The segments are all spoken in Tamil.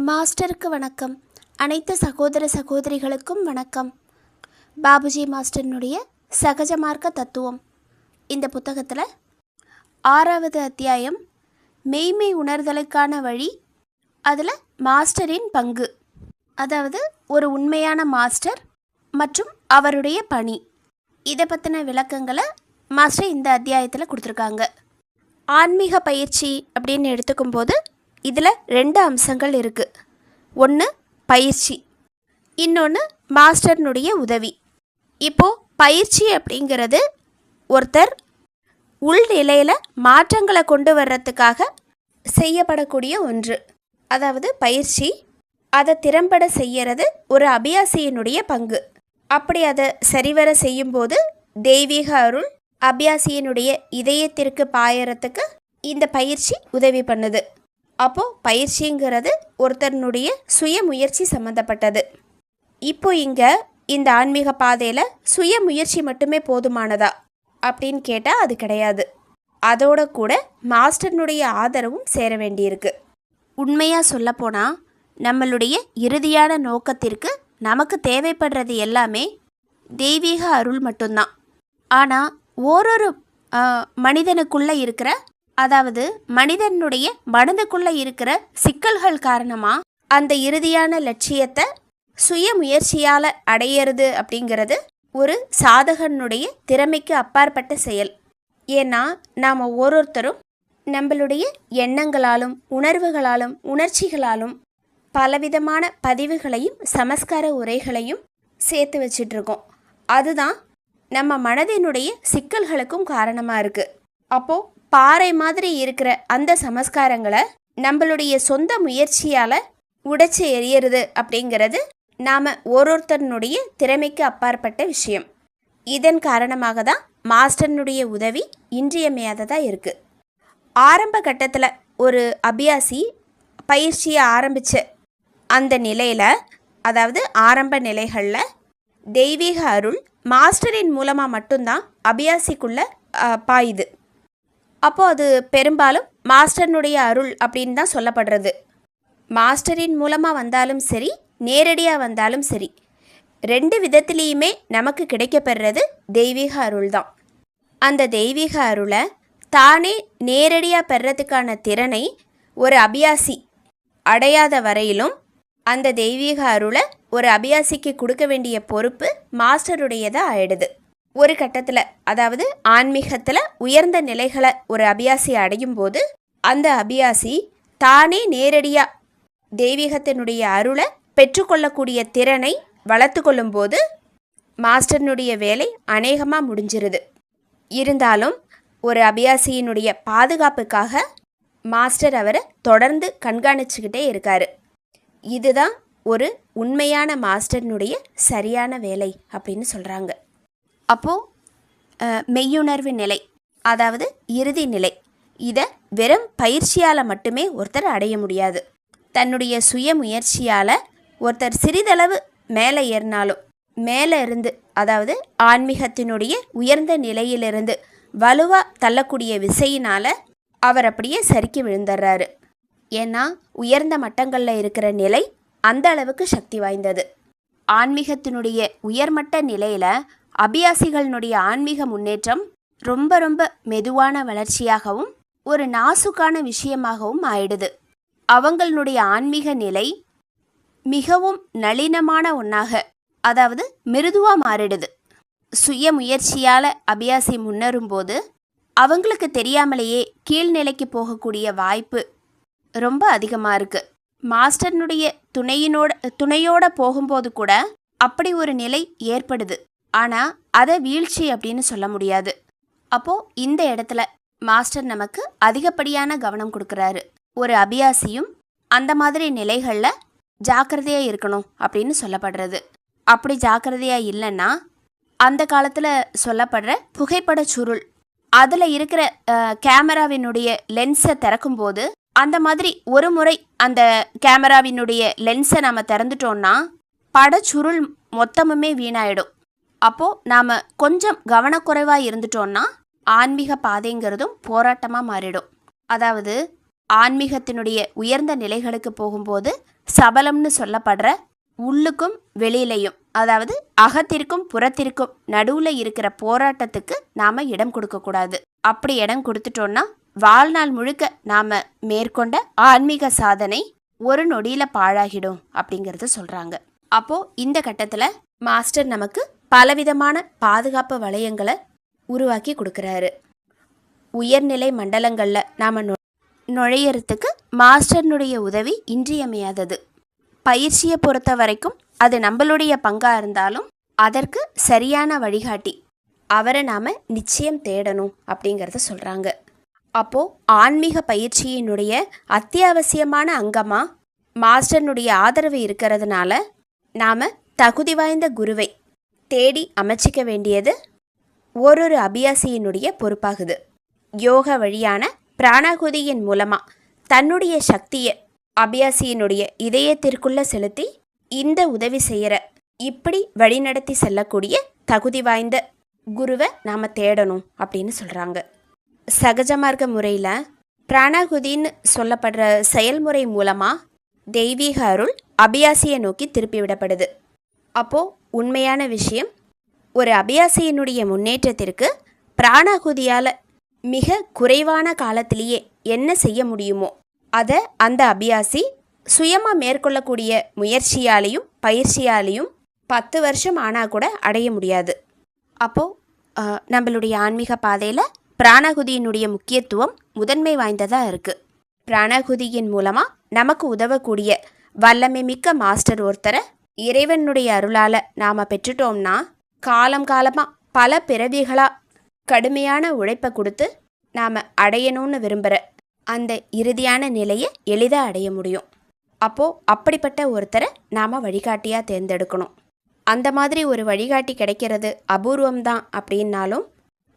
மாஸ்டருக்கு வணக்கம். அனைத்து சகோதர சகோதரிகளுக்கும் வணக்கம். பாபுஜி மாஸ்டர்னுடைய சகஜ மார்க்க தத்துவம் இந்த புத்தகத்தில் 6வது அத்தியாயம் மெய்மை உணர்தலுக்கான வழி. அதில் மாஸ்டரின் பங்கு, அதாவது ஒரு உண்மையான மாஸ்டர் மற்றும் அவருடைய பணி, இதை பற்றின விளக்கங்களை மாஸ்டர் இந்த அத்தியாயத்தில் கொடுத்துருக்காங்க. ஆன்மீக பயிற்சி அப்படின்னு எடுத்துக்கும்போது இதில் 2 அம்சங்கள் இருக்குது. ஒன்று பயிற்சி, இன்னொன்று மாஸ்டர்னுடைய உதவி. இப்போது பயிற்சி அப்படிங்கிறது ஒருத்தர் உள்நிலையில் மாற்றங்களை கொண்டு வர்றதுக்காக செய்யப்படக்கூடிய ஒன்று. அதாவது பயிற்சி அதை திறம்பட செய்கிறது ஒரு அபியாசியினுடைய பங்கு. அப்படி அதை சரிவர செய்யும்போது தெய்வீக அருள் அபியாசியினுடைய இதயத்திற்கு பாயறதுக்கு இந்த பயிற்சி உதவி பண்ணுது. அப்போது பயிற்சிங்கிறது ஒருத்தருடைய சுய முயற்சி சம்மந்தப்பட்டது. இப்போ இங்கே இந்த ஆன்மீக பாதையில் சுய முயற்சி மட்டுமே போதுமானதா அப்படின்னு கேட்டால் அது கிடையாது. அதோட கூட மாஸ்டர்னுடைய ஆதரவும் சேர வேண்டியிருக்கு. உண்மையாக சொல்லப்போனால் நம்மளுடைய இறுதியான நோக்கத்திற்கு நமக்கு தேவைப்படுறது எல்லாமே தெய்வீக அருள் மட்டும்தான். ஆனால் ஓரொரு மனிதனுக்குள்ளே இருக்கிற, அதாவது மனிதனுடைய மனதுக்குள்ளே இருக்கிற சிக்கல்கள் காரணமாக அந்த இறுதியான லட்சியத்தை சுய முயற்சியால் அடையிறது அப்படிங்கிறது ஒரு சாதகனுடைய திறமைக்கு அப்பாற்பட்ட செயல். ஏன்னா நாம் ஒவ்வொருத்தரும் நம்மளுடைய எண்ணங்களாலும் உணர்வுகளாலும் உணர்ச்சிகளாலும் பலவிதமான பதிவுகளையும் சமஸ்கார உரைகளையும் சேர்த்து வச்சிட்ருக்கோம். அதுதான் நம்ம மனதினுடைய சிக்கல்களுக்கும் காரணமாக இருக்குது. அப்போது பாறை மாதிரி இருக்கிற அந்த சமஸ்காரங்களை நம்மளுடைய சொந்த முயற்சியால் உடைச்சி எறியறது அப்படிங்கிறது நாம் ஒருத்தருடைய திறமைக்கு அப்பாற்பட்ட விஷயம். இதன் காரணமாக தான் மாஸ்டர்னுடைய உதவி இன்றியமையாததாக இருக்குது. ஆரம்ப கட்டத்தில் ஒரு அபியாசி பயிற்சியை ஆரம்பித்த அந்த நிலையில், அதாவது ஆரம்ப நிலைகளில் தெய்வீக அருள் மாஸ்டரின் மூலமாக மட்டும்தான் அபியாசிக்குள்ளே பாயுது. அப்போது அது பெரும்பாலும் மாஸ்டர்னுடைய அருள் அப்படின்னு தான் சொல்லப்படுறது. மாஸ்டரின் மூலமாக வந்தாலும் சரி, நேரடியாக வந்தாலும் சரி, 2 விதத்துலேயுமே நமக்கு கிடைக்கப்பெறது தெய்வீக அருள் தான். அந்த தெய்வீக அருளை தானே நேரடியாக பெறத்துக்கான திறனை ஒரு அபியாசி அடையாத வரையிலும் அந்த தெய்வீக அருளை ஒரு அபியாசிக்கு கொடுக்க வேண்டிய பொறுப்பு மாஸ்டருடையதாக ஆயிடுது. ஒரு கட்டத்தில், அதாவது ஆன்மீகத்தில் உயர்ந்த நிலைகளை ஒரு அபியாசி அடையும் போது அந்த அபியாசி தானே நேரடியாக தெய்வீகத்தினுடைய அருளை பெற்றுக்கொள்ளக்கூடிய திறனை வளர்த்து கொள்ளும்போது மாஸ்டர்னுடைய வேலை அநேகமாக முடிஞ்சிருது. இருந்தாலும் ஒரு அபியாசியினுடைய பாதுகாப்புக்காக மாஸ்டர் அவரை தொடர்ந்து கண்காணிச்சுக்கிட்டே இருக்கார். இதுதான் ஒரு உண்மையான மாஸ்டர்னுடைய சரியான வேலை அப்படின்னு சொல்கிறாங்க. அப்போது மெய்யுணர்வு நிலை, அதாவது இறுதி நிலை, இதை வெறும் பயிற்சியால் மட்டுமே ஒருத்தர் அடைய முடியாது. தன்னுடைய சுய முயற்சியால் ஒருத்தர் சிறிதளவு மேலே ஏறினாலும் மேலே இருந்து, அதாவது ஆன்மீகத்தினுடைய உயர்ந்த நிலையிலிருந்து வலுவாக தள்ளக்கூடிய விசையினால் அவர் அப்படியே சறுக்கி விழுந்துடுறாரு. ஏன்னா உயர்ந்த மட்டங்களில் இருக்கிற நிலை அந்த அளவுக்கு சக்தி வாய்ந்தது. ஆன்மீகத்தினுடைய உயர்மட்ட நிலையில் அபியாசிகளினுடைய ஆன்மீக முன்னேற்றம் ரொம்ப ரொம்ப மெதுவான வளர்ச்சியாகவும் ஒரு நாசுக்கான விஷயமாகவும் ஆயிடுது. அவங்களுடைய ஆன்மீக நிலை மிகவும் நளினமான ஒன்றாக, அதாவது மிருதுவாக மாறிடுது. சுய முயற்சியால் அபியாசி முன்னேறும்போது அவங்களுக்கு தெரியாமலேயே கீழ்நிலைக்கு போகக்கூடிய வாய்ப்பு ரொம்ப அதிகமாக இருக்குது. மாஸ்டர்னுடைய துணையோட போகும்போது கூட அப்படி ஒரு நிலை ஏற்படுது. ஆனால் அதை வீழ்ச்சி அப்படின்னு சொல்ல முடியாது. அப்போது இந்த இடத்துல மாஸ்டர் நமக்கு அதிகப்படியான கவனம் கொடுக்குறாரு. ஒரு அபியாசியும் அந்த மாதிரி நிலைகளில் ஜாக்கிரதையாக இருக்கணும் அப்படின்னு சொல்லப்படுறது. அப்படி ஜாக்கிரதையாக இல்லைன்னா அந்த காலத்தில் சொல்லப்படுற புகைப்பட சுருள், அதில் இருக்கிற கேமராவினுடைய லென்ஸை திறக்கும்போது அந்த மாதிரி ஒரு முறை அந்த கேமராவினுடைய லென்ஸை நாம் திறந்துட்டோன்னா படச்சுருள் மொத்தமுமே வீணாயிடும். அப்போது நாம் கொஞ்சம் கவனக்குறைவாக இருந்துட்டோன்னா ஆன்மீக பாதைங்கிறதும் போராட்டமாக மாறிடும். அதாவது ஆன்மீகத்தினுடைய உயர்ந்த நிலைகளுக்கு போகும்போது சபலம்னு சொல்லப்படுற உள்ளுக்கும் வெளியிலையும், அதாவது அகத்திற்கும் புறத்திற்கும் நடுவில் இருக்கிற போராட்டத்துக்கு நாம் இடம் கொடுக்கக்கூடாது. அப்படி இடம் கொடுத்துட்டோன்னா வாழ்நாள் முழுக்க நாம் மேற்கொண்ட ஆன்மீக சாதனை ஒரு நொடியில் பாழாகிடும் அப்படிங்கிறத சொல்கிறாங்க. அப்போது இந்த கட்டத்தில் மாஸ்டர் நமக்கு பலவிதமான பாதுகாப்பு வளையங்களை உருவாக்கி கொடுக்குறாரு. உயர்நிலை மண்டலங்களில் நாம் நுழையறதுக்கு மாஸ்டர்னுடைய உதவி இன்றியமையாதது. பயிற்சியை பொறுத்த வரைக்கும் அது நம்மளுடைய பங்காக இருந்தாலும் அதற்கு சரியான வழிகாட்டி அவரை நாம் நிச்சயம் தேடணும் அப்படிங்கிறத சொல்கிறாங்க. அப்போது ஆன்மீக பயிற்சியினுடைய அத்தியாவசியமான அங்கமாக மாஸ்டர்னுடைய ஆதரவு இருக்கிறதுனால நாம் தகுதி வாய்ந்த குருவை தேடி அமைச்சிக்க வேண்டியது ஒரு அபியாசியினுடைய பொறுப்பாகுது. யோக வழியான பிராணாகுதியின் மூலமாக தன்னுடைய சக்தியை அபியாசியினுடைய இதயத்திற்குள்ளே செலுத்தி இந்த உதவி செய்கிற இப்படி வழிநடத்தி செல்லக்கூடிய தகுதி வாய்ந்த குருவை நாம் தேடணும் அப்படின்னு சொல்கிறாங்க. சகஜ மார்க்க முறையில் பிராணாகுதின்னு சொல்லப்படுற செயல்முறை மூலமாக தெய்வீக அருள் அபியாசியை நோக்கி திருப்பி விடப்படுது. அப்போது உண்மையான விஷயம், ஒரு அபியாசியினுடைய முன்னேற்றத்திற்கு பிராணாகுதியால் மிக குறைவான காலத்திலேயே என்ன செய்ய முடியுமோ அதை அந்த அபியாசி சுயமாக மேற்கொள்ளக்கூடிய முயற்சியாலையும் பயிற்சியாலையும் 10 வருஷம் ஆனால் கூட அடைய முடியாது. அப்போது நம்மளுடைய ஆன்மீக பாதையில் பிராணாகுதியினுடைய முக்கியத்துவம் முதன்மை வாய்ந்ததாக இருக்குது. பிராணாகுதியின் மூலமாக நமக்கு உதவக்கூடிய வல்லமை மிக்க மாஸ்டர் ஒருத்தரை இறைவனுடைய அருளால் நாம் பெற்றுட்டோம்னா காலம் காலமாக பல பிறவிகளாக கடுமையான உழைப்பை கொடுத்து நாம் அடையணும்னு விரும்புகிற அந்த இறுதியான நிலையை எளிதாக அடைய முடியும். அப்போது அப்படிப்பட்ட ஒருத்தரை நாம் வழிகாட்டியாக தேர்ந்தெடுக்கணும். அந்த மாதிரி ஒரு வழிகாட்டி கிடைக்கிறது அபூர்வம்தான் அப்படின்னாலும்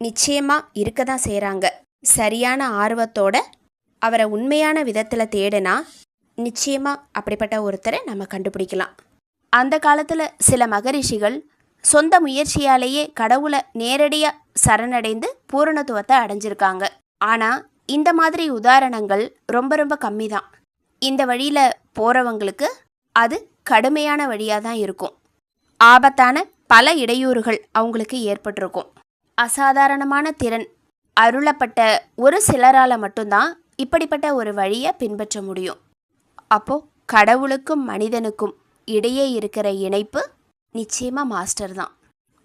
நிச்சயமாக இருக்க தான் செய்கிறாங்க. சரியான ஆர்வத்தோட அவரை உண்மையான விதத்தில் தேடினா நிச்சயமாக அப்படிப்பட்ட ஒருத்தரை நம்ம கண்டுபிடிக்கலாம். அந்த காலத்தில் சில மகரிஷிகள் சொந்த முயற்சியாலேயே கடவுளை நேரடியாக சரணடைந்து பூரணத்துவத்தை அடைஞ்சிருக்காங்க. ஆனால் இந்த மாதிரி உதாரணங்கள் ரொம்ப ரொம்ப கம்மி தான். இந்த வழியில் போகிறவங்களுக்கு அது கடுமையான வழியாக தான் இருக்கும். ஆபத்தான பல இடையூறுகள் அவங்களுக்கு ஏற்பட்டிருக்கும். அசாதாரணமான திறன் அருளப்பட்ட ஒரு சிலரால் மட்டும்தான் இப்படிப்பட்ட ஒரு வழியை பின்பற்ற முடியும். அப்போது கடவுளுக்கும் மனிதனுக்கும் இடையே இருக்கிற இணைப்பு நிச்சயமாக மாஸ்டர் தான்.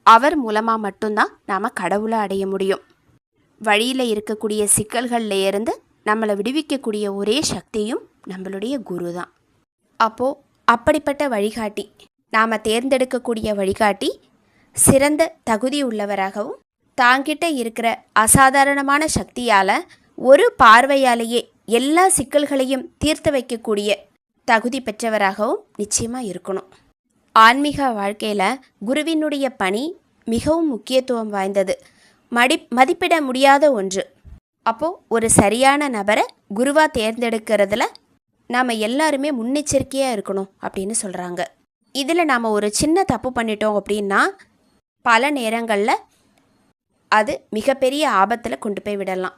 அவர் மூலமாக மட்டும்தான் நாம் கடவுளை அடைய முடியும். வழியில் இருக்கக்கூடிய சிக்கல்களில் இருந்து நம்மளை விடுவிக்கக்கூடிய ஒரே சக்தியும் நம்மளுடைய குரு தான். அப்போது அப்படிப்பட்ட வழிகாட்டி, நாம் தேர்ந்தெடுக்கக்கூடிய வழிகாட்டி சிறந்த தகுதி உள்ளவராகவும் தாங்கிட்ட இருக்கிற அசாதாரணமான சக்தியால் ஒரு பார்வையாலேயே எல்லா சிக்கல்களையும் தீர்த்து வைக்கக்கூடிய தகுதி பெற்றவராகவும் நிச்சயமாக இருக்கணும். ஆன்மீக வாழ்க்கையில் குருவினுடைய பணி மிகவும் முக்கியத்துவம் வாய்ந்தது, மதிப்பிட முடியாத ஒன்று. அப்போது ஒரு சரியான நபரை குருவாக தேர்ந்தெடுக்கிறதுல நாம் எல்லாருமே முன்னெச்சரிக்கையாக இருக்கணும் அப்படின்னு சொல்கிறாங்க. இதில் நாம் ஒரு சின்ன தப்பு பண்ணிட்டோம் அப்படின்னா பல நேரங்களில் அது மிகப்பெரிய ஆபத்தில் கொண்டு போய் விடலாம்.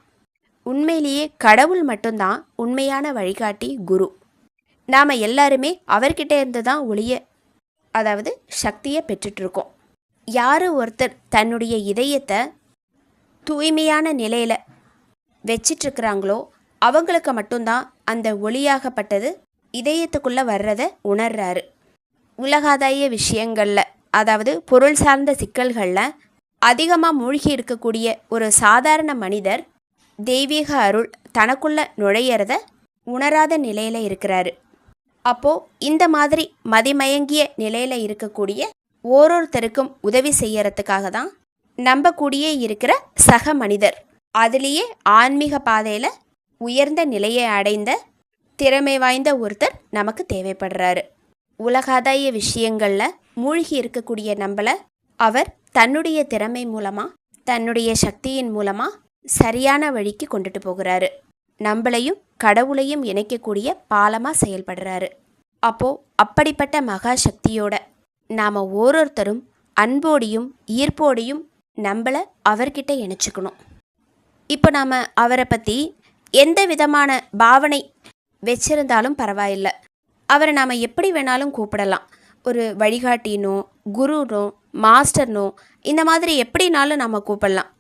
உண்மையிலேயே கடவுள் மட்டும்தான் உண்மையான வழிகாட்டி குரு. நாம் எல்லாருமே அவர்கிட்ட இருந்து தான் அதாவது சக்தியை பெற்றுட்ருக்கோம். யார் ஒருத்தர் தன்னுடைய இதயத்தை தூய்மையான நிலையில் வச்சிட்ருக்கிறாங்களோ அவங்களுக்கு மட்டும்தான் அந்த ஒளியாகப்பட்டது இதயத்துக்குள்ளே வர்றதை உணர்றாரு. உலகாதாய விஷயங்களில், அதாவது பொருள் சார்ந்த சிக்கல்களில் அதிகமாக மூழ்கி இருக்கக்கூடிய ஒரு சாதாரண மனிதர் தெய்வீக அருள் தனக்குள்ளே நுழையிறத உணராத நிலையில் இருக்கிறாரு. அப்போது இந்த மாதிரி மதிமயங்கிய நிலையில் இருக்கக்கூடிய ஓரொருத்தருக்கும் உதவி செய்யறதுக்காக தான் நம்பக்கூடியே இருக்கிற சக மனிதர், அதுலேயே ஆன்மீக பாதையில் உயர்ந்த நிலையை அடைந்த திறமை வாய்ந்த ஒருத்தர் நமக்கு தேவைப்படுறாரு. உலகாதாய விஷயங்களில் மூழ்கி இருக்கக்கூடிய நம்மளை அவர் தன்னுடைய திறமை மூலமாக, தன்னுடைய சக்தியின் மூலமாக சரியான வழிக்கு கொண்டுட்டு போகிறாரு. நம்மளையும் கடவுளையும் இணைக்கக்கூடிய பாலமாக செயல்படுறாரு. அப்போது அப்படிப்பட்ட மகா சக்தியோட நாம் ஒவ்வொருத்தரும் அன்போடையும் ஈர்ப்போடையும் நம்மளை அவர்கிட்ட இணைச்சிக்கணும். இப்போ நாம் அவரை பற்றி எந்த விதமான பாவனை வச்சிருந்தாலும் பரவாயில்லை, அவரை நாம் எப்படி வேணாலும் கூப்பிடலாம். ஒரு வழிகாட்டினோ, குருனோ, மாஸ்டர்னோ, இந்த மாதிரி எப்படினாலும் நம்ம கூப்பிடலாம்.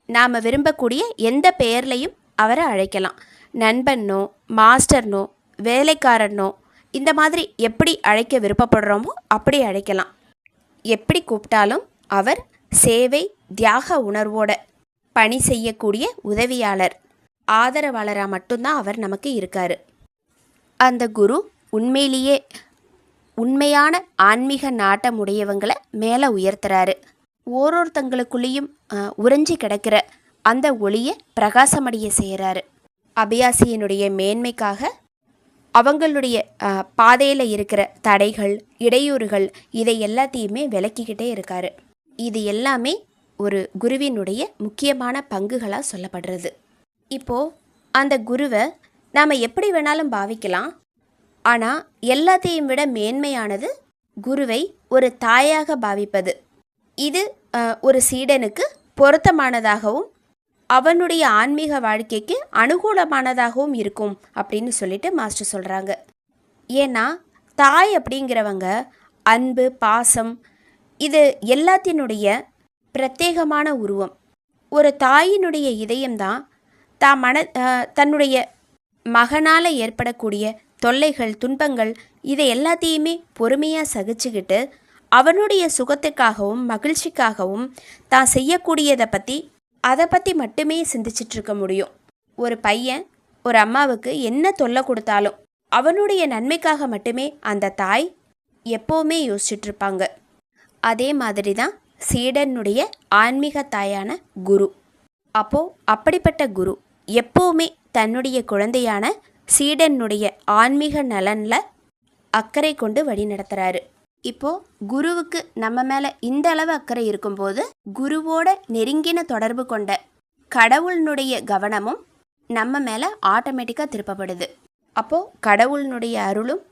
நாம் விரும்பக்கூடிய எந்த பெயர்லையும் அவரை அழைக்கலாம். நண்பனோ, மாஸ்டர்னோ, வேலைக்காரனோ, இந்த மாதிரி எப்படி அழைக்க விருப்பப்படுறோமோ அப்படி அழைக்கலாம். எப்படி கூப்பிட்டாலும் அவர் சேவை, தியாக உணர்வோட பணி செய்யக்கூடிய உதவியாளர், ஆதரவாளராக மட்டும்தான் அவர் நமக்கு இருக்கார். அந்த குரு உண்மையிலேயே உண்மையான ஆன்மீக நாட்டமுடையவங்களை மேலே உயர்த்துறாரு. ஒருத்தங்களுக்குள்ளேயும் உறைஞ்சி கிடக்கிற அந்த ஒளியை பிரகாசமடைய செய்கிறாரு. அபியாசியினுடைய மேன்மைக்காக அவங்களுடைய பாதையில் இருக்கிற தடைகள், இடையூறுகள், இதை எல்லாத்தையுமே விலக்கிக்கிட்டே இருக்காரு. இது எல்லாமே ஒரு குருவினுடைய முக்கியமான பங்குகளாக சொல்லப்படுறது. இப்போது அந்த குருவை நாம் எப்படி வேணாலும் பாவிக்கலாம். ஆனால் எல்லாத்தையும் விட மேன்மையானது குருவை ஒரு தாயாக பாவிப்பது. இது ஒரு சீடனுக்கு பொருத்தமானதாகவும் அவனுடைய ஆன்மீக வாழ்க்கைக்கு அனுகூலமானதாகவும் இருக்கும் அப்படின்னு சொல்லிட்டு மாஸ்டர் சொல்கிறாங்க. ஏன்னா தாய் அப்படிங்கிறவங்க அன்பு, பாசம், இது எல்லாத்தினுடைய பிரத்யேகமான உருவம். ஒரு தாயினுடைய இதயம்தான் தன்னுடைய மகனால் ஏற்படக்கூடிய தொல்லைகள், துன்பங்கள், இதை எல்லாத்தையுமே பொறுமையாக சகிச்சுக்கிட்டு அவனுடைய சுகத்துக்காகவும் மகிழ்ச்சிக்காகவும் தான் செய்யக்கூடியதை அதை பற்றி மட்டுமே சிந்திச்சிட்ருக்க முடியும். ஒரு பையன் ஒரு அம்மாவுக்கு என்ன தொல்லை கொடுத்தாலும் அவனுடைய நன்மைக்காக மட்டுமே அந்த தாய் எப்போவுமே யோசிச்சுட்ருப்பாங்க. அதே மாதிரி தான் சீடனுடைய ஆன்மீக தாயான குரு. அப்போது அப்படிப்பட்ட குரு எப்போவுமே தன்னுடைய குழந்தையான சீடனுடைய ஆன்மீக நலனில் அக்கறை கொண்டு வழி நடத்துகிறாரு. இப்போது குருவுக்கு நம்ம மேலே இந்த அளவு அக்கறை இருக்கும்போது குருவோட நெருங்கின தொடர்பு கொண்ட கடவுளினுடைய கவனமும் நம்ம மேலே ஆட்டோமேட்டிக்காக திருப்பப்படுது. அப்போது கடவுளினுடைய அருளும்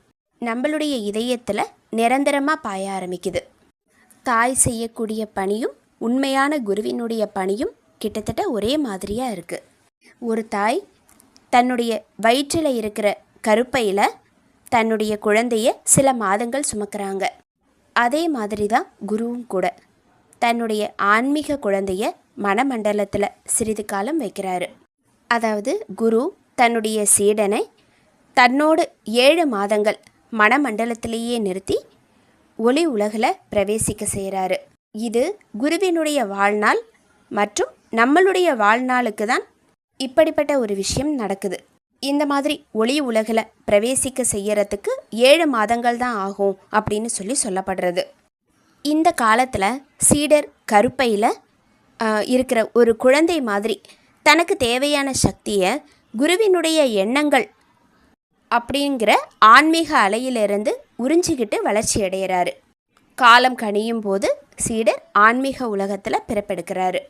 நம்மளுடைய இதயத்தில் நிரந்தரமாக பாய ஆரம்பிக்குது. தாய் செய்யக்கூடிய பணியும் உண்மையான குருவினுடைய பணியும் கிட்டத்தட்ட ஒரே மாதிரியாக இருக்குது. ஒரு தாய் தன்னுடைய வயிற்றில் இருக்கிற கருப்பையில் தன்னுடைய குழந்தைய சில மாதங்கள் சுமக்கிறாங்க. அதே மாதிரி தான் குருவும் கூட தன்னுடைய ஆன்மீக குழந்தைய மனமண்டலத்தில் சிறிது காலம் வைக்கிறாரு. அதாவது குரு தன்னுடைய சீடனை தன்னோடு 7 மாதங்கள் மனமண்டலத்திலேயே நிறுத்தி ஒளி உலகில் பிரவேசிக்க செய்கிறாரு. இது குருவினுடைய வாழ்நாள் மற்றும் நம்மளுடைய வாழ்நாளுக்கு தான் இப்படிப்பட்ட ஒரு விஷயம் நடக்குது. இந்த மாதிரி ஒளி உலகில் பிரவேசிக்க செய்யறதுக்கு 7 மாதங்கள் தான் ஆகும் அப்படின்னு சொல்லப்படுறது. இந்த காலத்தில் சீடர் கருப்பையில் இருக்கிற ஒரு குழந்தை மாதிரி தனக்கு தேவையான சக்தியை குருவினுடைய எண்ணங்கள் அப்படிங்கிற ஆன்மீக அலையிலிருந்து உறிஞ்சிக்கிட்டு வளர்ச்சி அடைகிறாரு. காலம் கணியும் போது சீடர் ஆன்மீக உலகத்தில் பிறப்பெடுக்கிறாரு.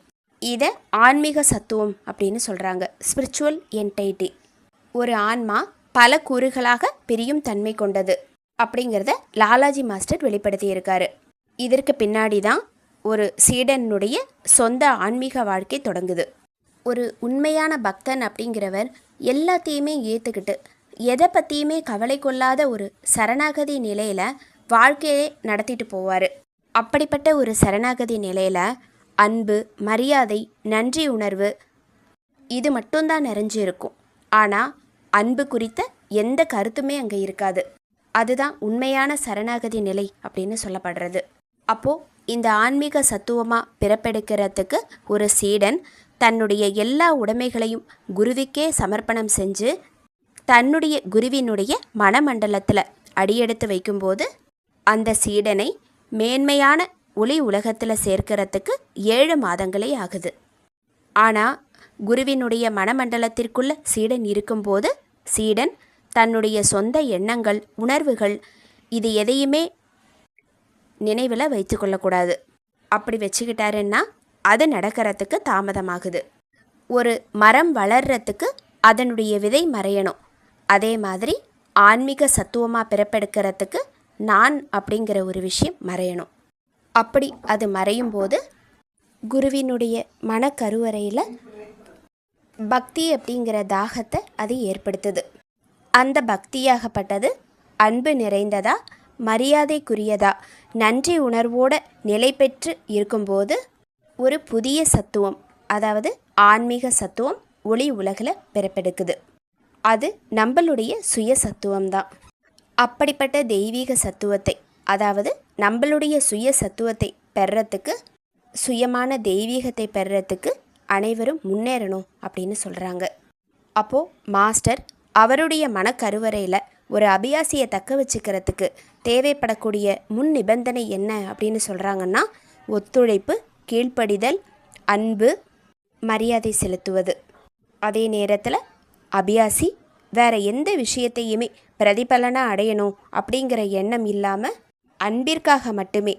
இதை ஆன்மீக சத்துவம் அப்படின்னு சொல்கிறாங்க, ஸ்பிரிச்சுவல் என்டைட்டி. ஒரு ஆன்மா பல கூறுகளாக பிரியும் தன்மை கொண்டது அப்படிங்கிறத லாலாஜி மாஸ்டர் வெளிப்படுத்தியிருக்காரு. இதற்கு பின்னாடி தான் ஒரு சீடனுடைய சொந்த ஆன்மீக வாழ்க்கை தொடங்குது. ஒரு உண்மையான பக்தன் அப்படிங்கிறவர் எல்லாத்தையுமே ஏற்றுக்கிட்டு எதை பற்றியுமே கவலை கொள்ளாத ஒரு சரணாகதி நிலையில் வாழ்க்கையே நடத்திட்டு போவார். அப்படிப்பட்ட ஒரு சரணாகதி நிலையில் அன்பு, மரியாதை, நன்றி உணர்வு இது மட்டும்தான் நிறைஞ்சு இருக்கும். ஆனால் அன்பு குறித்த எந்த கருத்துமே அங்கே இருக்காது. அதுதான் உண்மையான சரணாகதி நிலை அப்படின்னு சொல்லப்படுறது. அப்போது இந்த ஆன்மீக சத்துவமாக பிறப்பெடுக்கிறதுக்கு ஒரு சீடன் தன்னுடைய எல்லா உடைமைகளையும் குருவிக்கே சமர்ப்பணம் செஞ்சு தன்னுடைய குருவினுடைய மனமண்டலத்தில் அடியெடுத்து வைக்கும்போது அந்த சீடனை மேன்மையான ஒளி உலகத்தில் சேர்க்கிறதுக்கு 7 மாதங்களே ஆகுது. ஆனால் குருவினுடைய மனமண்டலத்திற்குள்ள சீடன் இருக்கும்போது சீடன் தன்னுடைய சொந்த எண்ணங்கள், உணர்வுகள் இது எதையுமே நினைவில் வைத்து கொள்ளக்கூடாது. அப்படி வச்சுக்கிட்டாருன்னா அது நடக்கிறதுக்கு தாமதமாகுது. ஒரு மரம் வளர்கிறதுக்கு அதனுடைய விதை மறையணும். அதே மாதிரி ஆன்மீக சத்துவமாக பிறப்பெடுக்கிறதுக்கு நான் அப்படிங்கிற ஒரு விஷயம் மறையணும். அப்படி அது மறையும் போது குருவினுடைய மனக்கருவறையில் பக்தி அப்படிங்கிற தாகத்தை அது ஏற்படுத்துது. அந்த பக்தியாகப்பட்டது அன்பு நிறைந்ததா, மரியாதைக்குரியதா, நன்றி உணர்வோட நிலை பெற்று இருக்கும்போது ஒரு புதிய சத்துவம், அதாவது ஆன்மீக சத்துவம் ஒளி உலகில் பிறப்பெடுக்குது. அது நம்மளுடைய சுய சத்துவம்தான். அப்படிப்பட்ட தெய்வீக சத்துவத்தை, அதாவது நம்மளுடைய சுய சத்துவத்தை பெறத்துக்கு, சுயமான தெய்வீகத்தை பெறத்துக்கு அனைவரும் முன்னேறணும் அப்படின்னு சொல்கிறாங்க. அப்போது மாஸ்டர் அவருடைய மனக்கருவறையில் ஒரு அபியாசியை தக்க வச்சுக்கிறதுக்கு தேவைப்படக்கூடிய முன் நிபந்தனை என்ன அப்படின்னு சொல்கிறாங்கன்னா, ஒத்துழைப்பு, கீழ்ப்படிதல், அன்பு, மரியாதை செலுத்துவது. அதே நேரத்தில் அபியாசி வேறு எந்த விஷயத்தையுமே பிரதிபலனாக அடையணும் அப்படிங்கிற எண்ணம் இல்லாமல் அன்பிற்காக மட்டுமே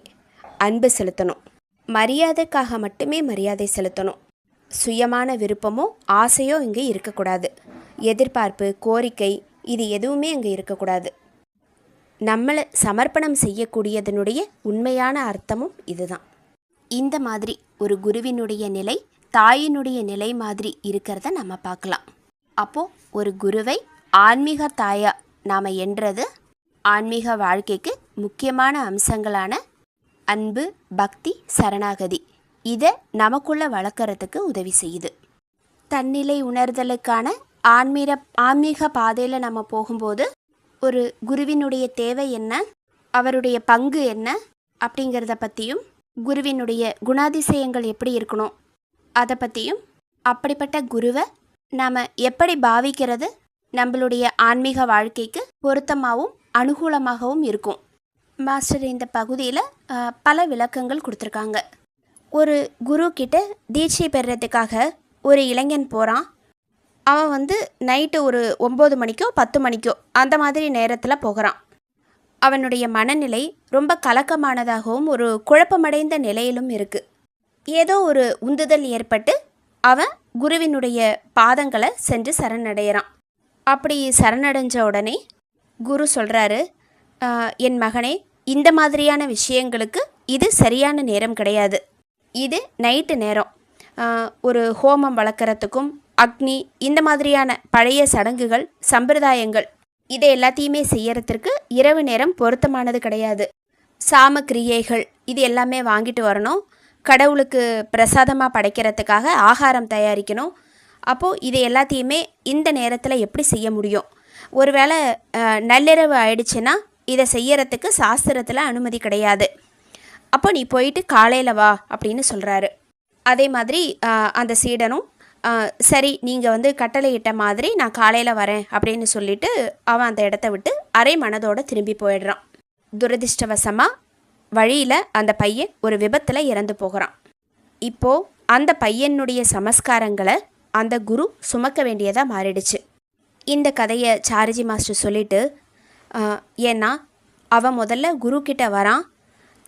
அன்பு செலுத்தணும், மரியாதைக்காக மட்டுமே மரியாதை செலுத்தணும். சுயமான விருப்பமோ ஆசையோ இங்கே இருக்கக்கூடாது. எதிர்பார்ப்பு, கோரிக்கை இது எதுவுமே இங்கே இருக்கக்கூடாது. நம்மளை சமர்ப்பணம் செய்யக்கூடியதனுடைய உண்மையான அர்த்தமும் இதுதான். இந்த மாதிரி ஒரு குருவினுடைய நிலை தாயினுடைய நிலை மாதிரி இருக்கிறத நம்ம பார்க்கலாம். அப்போது ஒரு குருவை ஆன்மீக தாயா நாம் என்றது ஆன்மீக வாழ்க்கைக்கு முக்கியமான அம்சங்களான அன்பு, பக்தி, சரணாகதி இதை நமக்குள்ளே வளர்க்குறதுக்கு உதவி செய்யுது. தன்னிலை உணர்தலுக்கான ஆன்மீக பாதையில் நம்ம போகும்போது ஒரு குருவினுடைய தேவை என்ன, அவருடைய பங்கு என்ன அப்படிங்கிறத பற்றியும், குருவினுடைய குணாதிசயங்கள் எப்படி இருக்கணும் அதை பற்றியும், அப்படிப்பட்ட குருவை நாம் எப்படி பாவிக்கிறது நம்மளுடைய ஆன்மீக வாழ்க்கைக்கு பொருத்தமாகவும் அனுகூலமாகவும் இருக்கும். மாஸ்டர் இந்த பகுதியில் பல விளக்கங்கள் கொடுத்துருக்காங்க. ஒரு குரு கிட்ட தீட்சை பெறுறதுக்காக ஒரு இளைஞன் போகிறான். அவன் நைட்டு ஒரு 9 மணிக்கோ 10 மணிக்கோ அந்த மாதிரி நேரத்தில் போகிறான். அவனுடைய மனநிலை ரொம்ப கலக்கமானதாகவும் ஒரு குழப்பமடைந்த நிலையிலும் இருக்குது. ஏதோ ஒரு உந்துதல் ஏற்பட்டு அவன் குருவினுடைய பாதங்களை சென்று சரணடைகிறான். அப்படி சரணடைஞ்ச உடனே குரு சொல்கிறாரு, என் மகனே, இந்த மாதிரியான விஷயங்களுக்கு இது சரியான நேரம் கிடையாது. இது நைட்டு நேரம். ஒரு ஹோமம் வளர்க்குறதுக்கும் அக்னி இந்த மாதிரியான பழைய சடங்குகள், சம்பிரதாயங்கள் இதை எல்லாத்தையுமே செய்யறதுக்கு இரவு நேரம் பொருத்தமானது கிடையாது. சாமக்கிரியைகள் இது எல்லாமே வாங்கிட்டு வரணும். கடவுளுக்கு பிரசாதமாக படைக்கிறதுக்காக ஆகாரம் தயாரிக்கணும். அப்போது இது எல்லாத்தையுமே இந்த நேரத்தில் எப்படி செய்ய முடியும்? ஒருவேளை நள்ளிரவு ஆயிடுச்சுன்னா இதை செய்யறதுக்கு சாஸ்திரத்தில் அனுமதி கிடையாது. அப்போ நீ போயிட்டு காலையில் வா அப்படின்னு சொல்கிறாரு. அதே மாதிரி அந்த சீடனும் சரி நீங்கள் கட்டளையிட்ட மாதிரி நான் காலையில் வரேன் அப்படின்னு சொல்லிட்டு அவன் அந்த இடத்த விட்டு அரை மனதோடு திரும்பி போயிடுறான். துரதிர்ஷ்டவசமாக வழியில் அந்த பையன் ஒரு விபத்தில் இறந்து போகிறான். இப்போது அந்த பையனுடைய சமஸ்காரங்களை அந்த குரு சுமக்க வேண்டியதாக மாறிடுச்சு. இந்த கதையை சாரிஜி மாஸ்டர் சொல்லிட்டு, ஏன்னா அவன் முதல்ல குரு கிட்ட வரான்,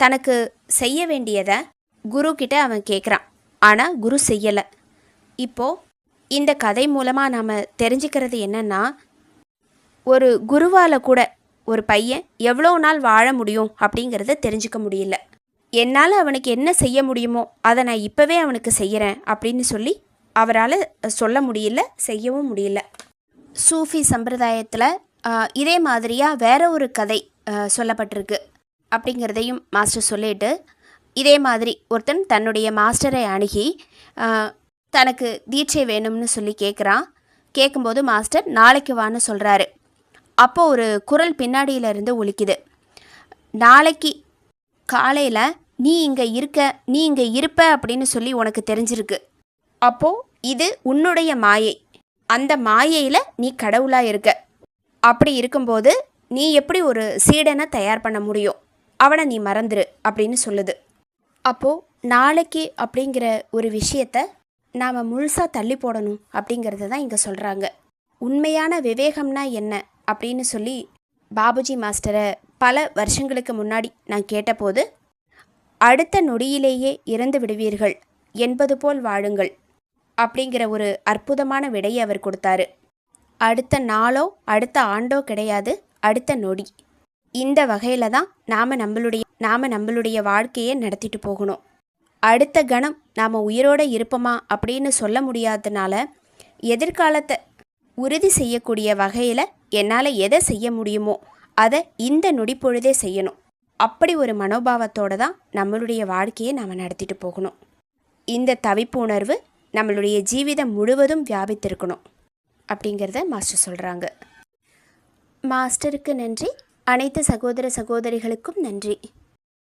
தனக்கு செய்ய வேண்டியதை குரு கிட்ட அவன் கேட்குறான், ஆனால் குரு செய்யலை. இப்போது இந்த கதை மூலமாக நாம் தெரிஞ்சுக்கிறது என்னென்னா, ஒரு குருவால் கூட ஒரு பையன் எவ்வளோ நாள் வாழ முடியும் அப்படிங்கிறத தெரிஞ்சுக்க முடியல. என்னால் அவனுக்கு என்ன செய்ய முடியுமோ அதை நான் இப்போவே அவனுக்கு செய்கிறேன் அப்படின்னு சொல்லி அவரால் சொல்ல முடியல, செய்யவும் முடியல. சூஃபி சம்பிரதாயத்தில் இதே மாதிரியாக வேற ஒரு கதை சொல்லப்பட்டிருக்கு அப்படிங்கிறதையும் மாஸ்டர் சொல்லிட்டு, இதே மாதிரி ஒருத்தன் தன்னுடைய மாஸ்டரை அணுகி தனக்கு தீட்சை வேணும்னு சொல்லி கேட்குறான். கேட்கும்போது மாஸ்டர் நாளைக்கு வான்னு சொல்கிறாரு. அப்போது ஒரு குரல் பின்னாடியிலேருந்து ஒலிக்குது, நாளைக்கு காலையில் நீ இங்கே இருப்ப அப்படின்னு சொல்லி உனக்கு தெரிஞ்சிருக்கு. அப்போது இது உன்னுடைய மாயை, அந்த மாயையில் நீ கடவுளாக இருக்க. அப்படி இருக்கும்போது நீ எப்படி ஒரு சீடனை தயார் பண்ண முடியும்? அவனை நீ மறந்துரு அப்படின்னு சொல்லுது. அப்போது நாளைக்கு அப்படிங்கிற ஒரு விஷயத்தை நாம் முழுசாக தள்ளி போடணும் அப்படிங்கிறத தான் இங்கே சொல்கிறாங்க. உண்மையான விவேகம்னா என்ன அப்படின்னு சொல்லி பாபுஜி மாஸ்டரை பல வருஷங்களுக்கு முன்னாடி நான் கேட்டபோது, அடுத்த நொடியிலேயே இறந்து விடுவீர்கள் என்பது போல் வாழுங்கள் அப்படிங்கிற ஒரு அற்புதமான விடையை அவர் கொடுத்தாரு. அடுத்த நாளோ அடுத்த ஆண்டோ கிடையாது, அடுத்த நொடி. இந்த வகையில் தான் நாம் நம்மளுடைய வாழ்க்கையை நடத்திட்டு போகணும். அடுத்த கணம் நாம் உயிரோடு இருப்போமா அப்படின்னு சொல்ல முடியாததுனால, எதிர்காலத்தை உறுதி செய்யக்கூடிய வகையில் என்னால் எதை செய்ய முடியுமோ அதை இந்த நொடிப்பொழுதே செய்யணும். அப்படி ஒரு மனோபாவத்தோடு தான் நம்மளுடைய வாழ்க்கையை நாம் நடத்திட்டு போகணும். இந்த தவிப்பு உணர்வு நம்மளுடைய ஜீவிதம் முழுவதும் வியாபித்திருக்கணும் அப்படிங்கிறத மாஸ்டர் சொல்கிறாங்க. மாஸ்டருக்கு நன்றி. அனைத்து சகோதர சகோதரிகளுக்கும் நன்றி.